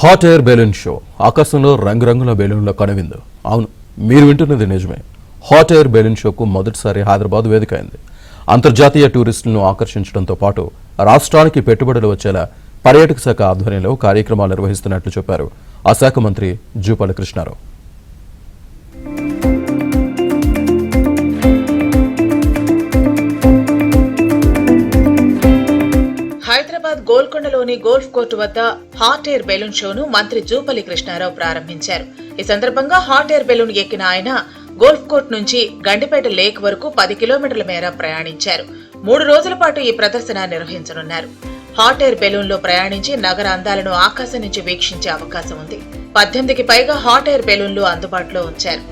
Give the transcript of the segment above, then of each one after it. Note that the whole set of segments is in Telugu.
హాట్ ఎయిర్ బెలూన్ షో ఆకాశంలో రంగురంగుల బెలూన్ల కనువిందు. అవును, మీరు వింటున్నది నిజమే. హాట్ ఎయిర్ బెలూన్ షోకు మొదటిసారి హైదరాబాద్ వేదిక అయింది. అంతర్జాతీయ టూరిస్టులను ఆకర్షించడంతో పాటు రాష్ట్రానికి పెట్టుబడులు వచ్చేలా పర్యాటక శాఖ ఆధ్వర్యంలో కార్యక్రమాలు నిర్వహిస్తున్నట్లు చెప్పారు ఆ శాఖ మంత్రి జూపల్లి కృష్ణారావు. హైదరాబాద్ గోల్కొండలోని గోల్ఫ్ కోర్టు వద్ద హాట్ ఎయిర్ బెలూన్ షోను మంత్రి జూపల్లి కృష్ణారావు ప్రారంభించారు. ఈ సందర్భంగా హాట్ ఎయిర్ బెలూన్ ఎక్కిన ఆయన గోల్ఫ్ కోర్టు నుంచి గండిపేట లేక్ వరకు 10 కిలోమీటర్ల మేర ప్రయాణించారు. 3 రోజుల పాటు ఈ ప్రదర్శన నిర్వహించనున్నారు. హాట్ ఎయిర్ బెలూన్ లో ప్రయాణించి నగర అందాలను ఆకాశం నుంచి వీక్షించే అవకాశం ఉంది. 18కి పైగా హాట్ ఎయిర్ బెలూన్లు అందుబాటులో ఉంచారు.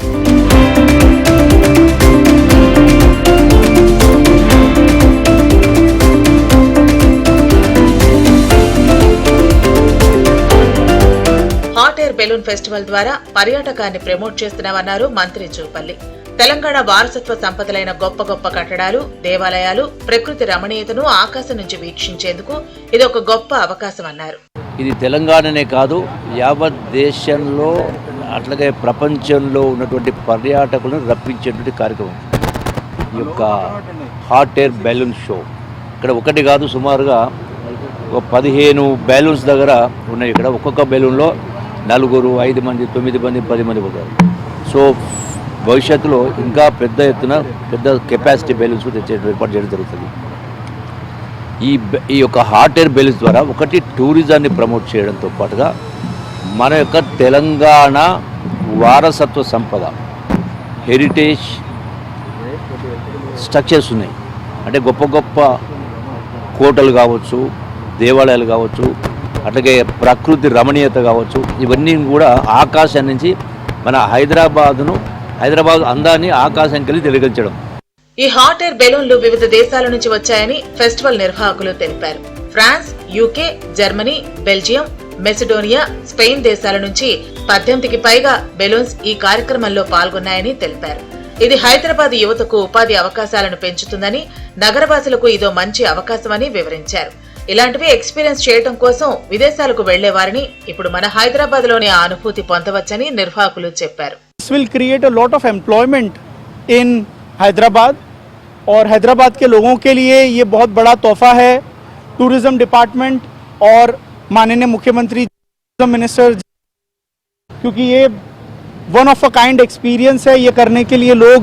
హాట్ ఎయిర్ బెలూన్ ఫెస్టివల్ ద్వారా పర్యాటకాన్ని ప్రమోట్ చేస్తున్నామన్నారు మంత్రి జూపల్లి. తెలంగాణ వారసత్వ సంపదలైన గొప్ప గొప్ప కట్టడాలు, దేవాలయాలు, ప్రకృతి రమణీయతను ఆకాశం నుంచి వీక్షించేందుకు ఇది ఒక గొప్ప అవకాశం అన్నారు. ఇది తెలంగాణనే కాదు, యావత్ దేశంలో అట్లాగే ప్రపంచంలో ఉన్నటువంటి పర్యాటకులను రప్పించేటువంటి కార్యక్రమం ఈ యొక్క హాట్ ఎయిర్ బెలూన్ షో. ఇక్కడ ఒకటి కాదు, సుమారుగా ఒక 15 బెలూన్స్ దగ్గర ఉన్నాయి. ఇక్కడ ఒక్కొక్క బెలూన్లో 4, 5 మంది, 9 మంది, 10 మంది పోతారు. సో భవిష్యత్తులో ఇంకా పెద్ద ఎత్తున పెద్ద కెపాసిటీ బెలూన్స్ ఏర్పాటు చేయడం జరుగుతుంది. ఈ యొక్క హాట్ ఎయిర్ బెలూన్స్ ద్వారా ఒకటి టూరిజాన్ని ప్రమోట్ చేయడంతో పాటుగా మన యొక్క తెలంగాణ వారసత్వ సంపద, హెరిటేజ్ స్ట్రక్చర్స్ ఉన్నాయి. అంటే గొప్ప గొప్ప కోటలు కావచ్చు, దేవాలయాలు కావచ్చు, అట్లాగే ప్రకృతి రమణీయత కావచ్చు, ఇవన్నీ కూడా ఆకాశం నుంచి మన హైదరాబాద్ అందాన్ని ఆకాశానికి వెళ్ళి తిలకించడం. ఈ హాట్ ఎయిర్ బెలూన్లు వివిధ దేశాల నుంచి వచ్చాయని ఫెస్టివల్ నిర్వాహకులు తెలిపారు. France, UK, Germany, Belgium, Macedonia, Spain దేశాల నుంచి 18కి పైగా బెలూన్స్ ఈ కార్యక్రమంలో పాల్గొన్నాయని తెలిపారు. ఇది హైదరాబాద్ యువతకు ఉపాధి అవకాశాలను పెంచుతుందని, నగరవాసులకు ఇదో మంచి అవకాశమని వివరించారు. ఇలాంటివి ఎక్స్పీరియన్స్ చేయడం కోసం విదేశాలకు వెళ్లే వారిని ఇప్పుడు మన హైదరాబాద్ లోని ఆ అనుభూతి పొందవచ్చని నిర్వాహకులు చెప్పారు. This will create a lot of employment in Hyderabad और हैदराबाद के लोगों के लिए ये बहुत बड़ा तोहफा है. टूरिज्म डिपार्टमेंट और माननीय मुख्यमंत्री मिनिस्टर, क्योंकि ये one of a kind experience है. ये करने के लिए लोग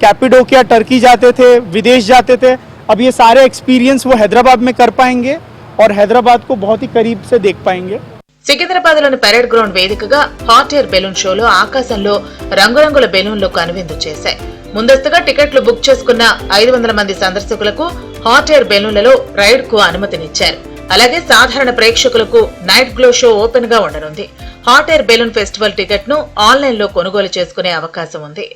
कैपिडोकिया, टर्की जाते थे, विदेश जाते थे. अब ये सारे एक्सपीरियंस वो हैदराबाद में कर पाएंगे और हैदराबाद को बहुत ही करीब से देख पाएंगे. సికింద్రాబాద్ లోని పరేడ్ గ్రౌండ్ వేదికగా హాట్ ఎయిర్ బెలూన్ షోలో ఆకాశంలో రంగురంగుల బెలూన్లు కనువిందు చేశాయి. ముందస్తుగా టికెట్లు బుక్ చేసుకున్న 500 మంది సందర్శకులకు హాట్ ఎయిర్ బెలూన్లలో రైడ్ కు అనుమతినిచ్చారు. అలాగే సాధారణ ప్రేక్షకులకు నైట్ గ్లో షో ఓపెన్ గా ఉండనుంది. Hot air balloon festival ticket ను ఆన్లైన్ లో కొనుగోలు చేసుకునే అవకాశం ఉంది.